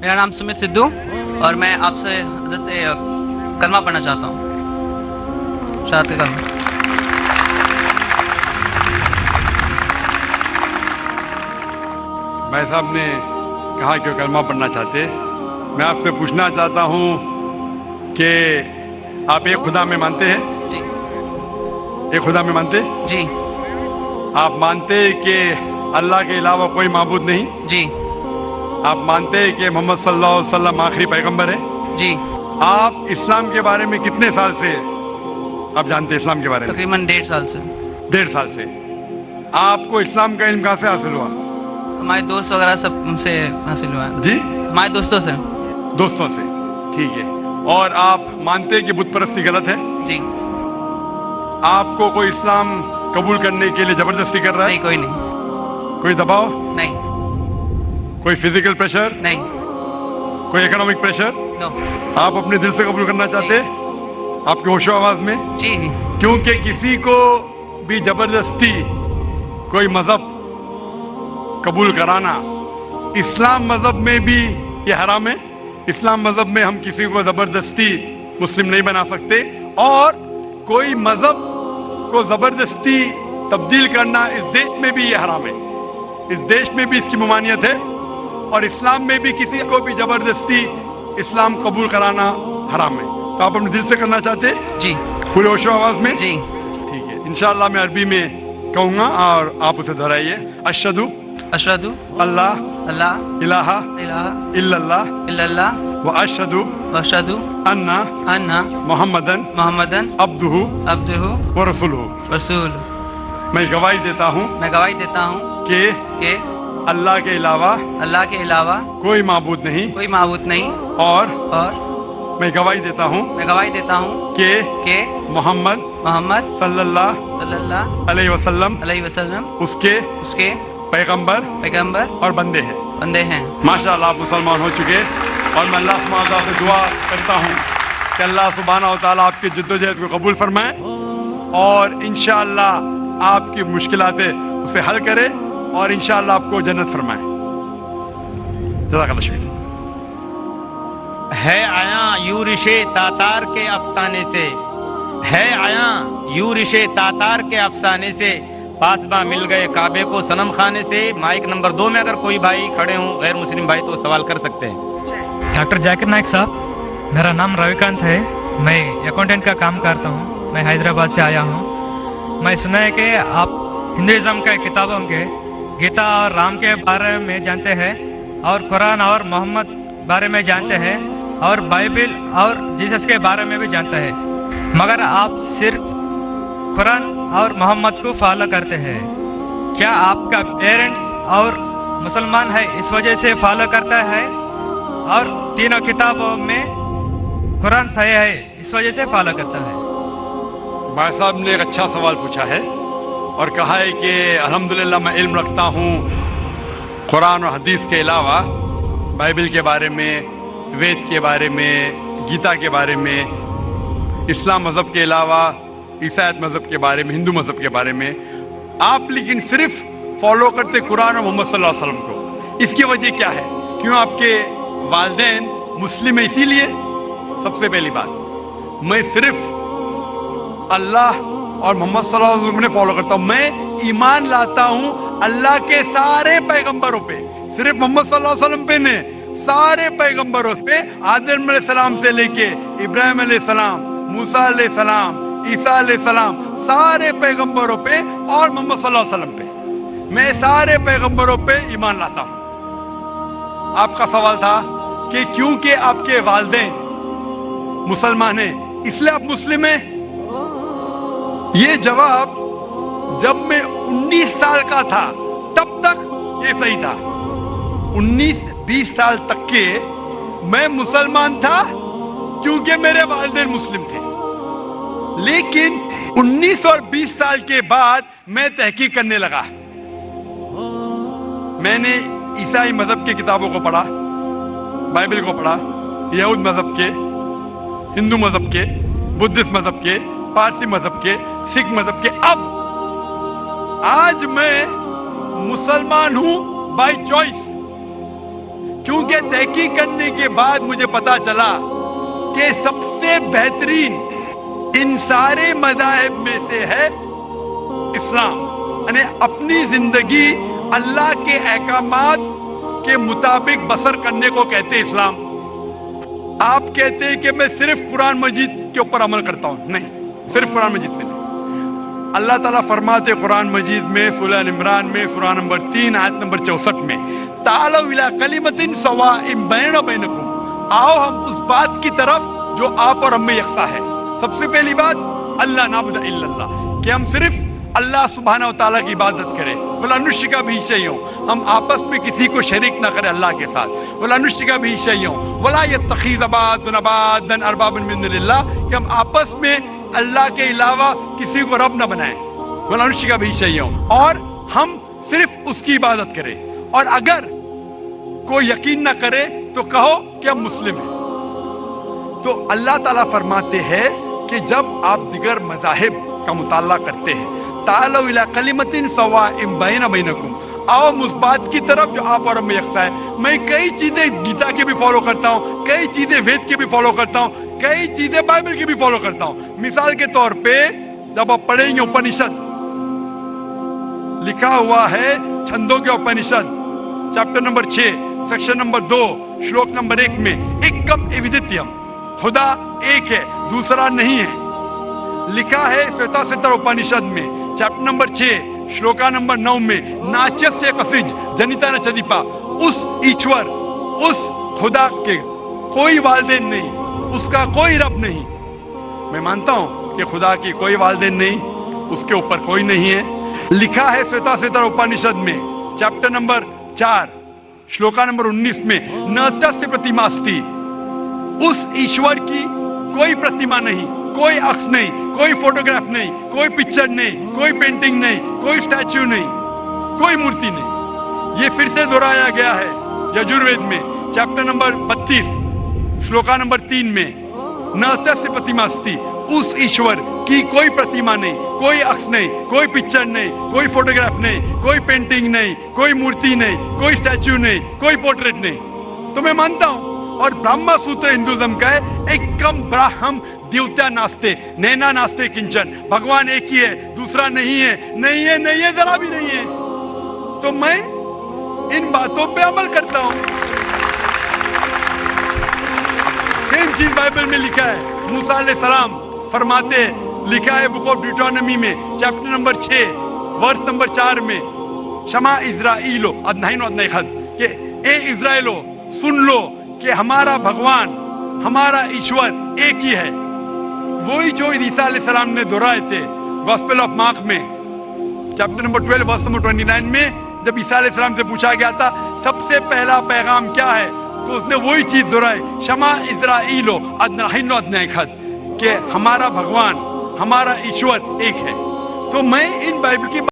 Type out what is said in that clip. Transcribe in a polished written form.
میرا نام سمت سدھو اور میں آپ سے حضرت سے کلمہ پڑھنا چاہتا ہوں. شہادت کا کلمہ. بھائی صاحب نے کہا کہ وہ کلمہ پڑھنا چاہتے. میں آپ سے پوچھنا چاہتا ہوں کہ آپ ایک خدا میں مانتے ہیں؟ جی ایک خدا میں مانتے؟ جی آپ مانتے کہ اللہ کے علاوہ کوئی معبود نہیں؟ جی آپ مانتے کہ محمد صلی اللہ علیہ وسلم آخری پیغمبر ہے؟ جی. آپ اسلام کے بارے میں کتنے سال سے آپ جانتے ہیں اسلام کے بارے میں؟ تقریباً 1.5 سال سے. 1.5 سال سے. آپ کو اسلام کا علم کہاں سے حاصل ہوا؟ ہمارے دوست وغیرہ سب ان سے حاصل ہوا ہے. جی ہمارے دوستوں سے. دوستوں سے. ٹھیک ہے. اور آپ مانتے کہ بت پرستی غلط ہے؟ جی. آپ کو کوئی اسلام قبول کرنے کے لیے زبردستی کر رہا ہے؟ نہیں کوئی نہیں. کوئی دباؤ؟ نہیں. کوئی فزیکل پریشر؟ نہیں. کوئی اکنامک پریشر؟ نو. آپ اپنے دل سے قبول کرنا چاہتے؟ آپ کے ہوش و آواز میں؟ جی. کیونکہ کسی کو بھی زبردستی کوئی مذہب قبول کرانا اسلام مذہب میں بھی یہ حرام ہے. اسلام مذہب میں ہم کسی کو زبردستی مسلم نہیں بنا سکتے، اور کوئی مذہب کو زبردستی تبدیل کرنا اس دیش میں بھی یہ حرام ہے. اس دیش میں بھی اس کی ممانعت ہے، اور اسلام میں بھی کسی کو بھی زبردستی اسلام قبول کرانا حرام ہے. تو آپ اپنے دل سے کرنا چاہتے؟ جی. پورے ہوش و آواز میں؟ جی. ٹھیک ہے. انشاءاللہ میں عربی میں کہوں گا اور آپ اسے دہرائیے. اشہدو اشہد اللہ اللہ الہ الہ الا اللہ الا اللہ و اشہدو واشہد ان ان محمدن محمدن عبدہ عبدہ و رسولہ. رسول. میں گواہی دیتا ہوں میں گواہی دیتا ہوں کہ اللہ کے علاوہ اللہ کے علاوہ کوئی معبود نہیں، کوئی معبود نہیں، اور اور میں گواہی دیتا ہوں میں گواہی دیتا ہوں کہ محمد صلی اللہ صلی اللہ علیہ وسلم علیہ وسلم اس کے پیغمبر پیغمبر اور بندے ہیں. بندے ہیں. ماشاءاللہ آپ مسلمان ہو چکے، اور میں اللہ سبحانہ و تعالیٰ سے دعا کرتا ہوں کہ اللہ سبحانہ و تعالیٰ آپ کی جد و جہد کو قبول فرمائے، اور انشاءاللہ آپ کی مشکلات اسے حل کرے، اور انشاءاللہ آپ کو جنت فرمائے. جزاک اللہ شکریہ. ہے آیا یورش تاتار کے افسانے سے، ہے آیا یورش تاتار کے افسانے سے، پاسباں مل گئے کعبے کو صنم خانے سے. مائک نمبر 2 میں اگر کوئی بھائی کھڑے ہوں غیر مسلم بھائی تو سوال کر سکتے ہیں. ڈاکٹر ذاکر نائک صاحب، میرا نام روی کانت ہے. میں اکاؤنٹنٹ کا کام کرتا ہوں. میں حیدرآباد سے آیا ہوں. میں سنا ہے کہ آپ ہندوازم کے کتابوں کے گیتا اور رام کے بارے میں جانتے ہیں، اور قرآن اور محمد بارے میں جانتے ہیں، اور بائبل اور جیسس کے بارے میں بھی جانتے ہیں، مگر آپ صرف قرآن اور محمد کو فالو کرتے ہیں. کیا آپ کا پیرنٹس اور مسلمان ہے اس وجہ سے فالو کرتا ہے، اور تینوں کتابوں میں قرآن صحیح ہے اس وجہ سے فالو کرتا ہے؟ بھائی صاحب نے ایک اچھا سوال پوچھا ہے، اور کہا ہے کہ الحمدللہ میں علم رکھتا ہوں قرآن اور حدیث کے علاوہ، بائبل کے بارے میں، وید کے بارے میں، گیتا کے بارے میں، اسلام مذہب کے علاوہ عیسائیت مذہب کے بارے میں، ہندو مذہب کے بارے میں. آپ لیکن صرف فالو کرتے قرآن اور محمد صلی اللہ علیہ وسلم کو. اس کی وجہ کیا ہے؟ کیوں آپ کے والدین مسلم ہیں اسی لیے؟ سب سے پہلی بات، میں صرف اللہ اور محمد صلی اللہ علیہ وسلم نے فالو کرتا ہوں. میں ایمان لاتا ہوں اللہ کے سارے پیغمبروں پہ، صرف محمد صلی اللہ علیہ وسلم پہ نہیں، سارے پیغمبروں پہ، آدم علیہ السلام سے لے کے ابراہیم علیہ السلام، موسیٰ علیہ السلام، عیسیٰ علیہ السلام، سارے پیغمبروں پہ، اور محمد صلی اللہ علیہ وسلم پہ. میں سارے پیغمبروں پہ ایمان لاتا ہوں. آپ کا سوال تھا کہ کیونکہ آپ کے والدین مسلمان ہیں اس لیے آپ مسلم ہیں. یہ جواب جب میں 19 سال کا تھا تب تک یہ صحیح تھا. 19-20 سال تک کے میں مسلمان تھا کیونکہ میرے والدین مسلم تھے. لیکن 19 اور 20 سال کے بعد میں تحقیق کرنے لگا. میں نے عیسائی مذہب کی کتابوں کو پڑھا، بائبل کو پڑھا، یہود مذہب کے، ہندو مذہب کے، بدھسٹ مذہب کے، پارسی مذہب کے، سکھ مذہب کے. اب آج میں مسلمان ہوں بائی چوائس، کیونکہ تحقیق کرنے کے بعد مجھے پتا چلا کہ سب سے بہترین ان سارے مذاہب میں سے ہے اسلام. یعنی اپنی زندگی اللہ کے احکامات کے مطابق بسر کرنے کو کہتے ہیں اسلام. آپ کہتے ہیں کہ میں صرف قرآن مجید کے اوپر عمل کرتا ہوں. نہیں, صرف قرآن مجید میں نہیں. اللہ تعالیٰ فرماتے قرآن مجید میں سورہ عمران میں سورہ نمبر 3 آیت نمبر 64 میں تعالوا الی کلمۃ سواء بیننا وبینکم, آؤ ہم اس بات کی طرف جو آپ اور ہم میں یکساں ہے. سب سے پہلی بات اللہ نعبد الا اللہ, کہ ہم صرف اللہ سبحانہ و تعالیٰ کی عبادت کریں. ولا نشرک بہ شیئا, ہم آپس میں کسی کو شریک نہ کریں اللہ کے ساتھ. ولا نشرک بہ شیئا ولا یتخذ بعضنا بعضا اربابا من دون اللہ, کہ ہم آپس میں اللہ کے علاوہ کسی کو رب نہ بنائیں. ولا نشرک بہ شیئا, اور ہم صرف اس کی عبادت کریں. اور اگر کوئی یقین نہ کرے تو کہو کہ ہم مسلم ہیں. تو اللہ تعالیٰ فرماتے ہیں کہ جب آپ دیگر مذاہب کا مطالعہ کرتے ہیں, تعالوا الی کلمۃ سواء بیننا وبینکم, آؤ اس بات کی طرف جو آپ اور ہم میں یکساں ہے. میں کئی چیزیں گیتا کے بھی فالو کرتا ہوں, کئی چیزیں وید کے بھی فالو کرتا ہوں, کئی چیزیں بائبل کی بھی فالو کرتا ہوں. مثال کے طور پہ جب آپ پڑھیں گے اپنشد, لکھا ہوا ہے چھندوں کے Upanishad chapter number 6 section number 2 shloka number 1 میں ایکم ایودتیم, خدا ایک ہے دوسرا نہیں ہے. لکھا ہے سویتا ستر اپنشد میں چیپٹر نمبر 6 شلوکا نمبر 9 میں ناچسیہ کسج جنیتا نہ چدیپا, اس ایشور اس خدا کے کوئی والدین نہیں, اس کا کوئی رب نہیں. میں مانتا ہوں کہ خدا کی کوئی والدین نہیں, اس کے اوپر کوئی نہیں ہے. لکھا ہے سویتا ستر اپنشد میں چیپٹر نمبر 4 شلوکا نمبر 19 میں نتسیہ پرتیماستی, اس ایشور کی کوئی پرتیما نہیں, کوئی عکس نہیں, کوئی فوٹوگراف نہیں, کوئی پکچر نہیں, کوئی پینٹنگ نہیں, کوئی اسٹیچو نہیں, کوئی مورتی نہیں. یہ پھر سے دہرایا گیا ہے یجوروید میں چیپٹر نمبر 32 شلوکا نمبر 3 میں نتسیہ پرتیماستی, اس ایشور کی کوئی پرتیما نہیں, کوئی عکس نہیں, کوئی پکچر نہیں, کوئی فوٹوگراف نہیں, کوئی پینٹنگ نہیں, کوئی مورتی نہیں, کوئی اسٹیچو نہیں, کوئی پورٹریٹ نہیں. تو میں مانتا ہوں. اور برہما سوتر ہندوازم کا ہے ایکم براہم دیوتیا ناستے نینا ناستے کنچن, بھگوان ایک ہی ہے دوسرا نہیں ہے, نہیں ہے, نہیں ہے, ذرا بھی نہیں ہے. تو میں ان باتوں پہ عمل کرتا ہوں. سیم چیز بائبل میں لکھا ہے. موسیٰ علیہ السلام فرماتے, لکھا ہے بک آف ڈیوٹرانومی میں چیپٹر نمبر 6 ورس نمبر 4 میں شما اسرائیلو ادنائن ادنائخد, کہ اے اسرائیلو سن لو کہ ہمارا بھگوان ہمارا ایشور ایک ہی ہے. وہی جو عیسیٰ علیہ السلام نے دہرائے تھے گاسپل آف مارک میں چیپٹر نمبر 12 ورس نمبر 29 میں, جب عیسیٰ علیہ السلام سے پوچھا گیا تھا سب سے پہلا پیغام کیا ہے, تو اس نے وہی چیز دہرائی, شما اسرائیلو ادنائن ادنائخد, کہ ہمارا بھگوان ہمارا ایشور ایک ہے. تو میں ان بائبل کی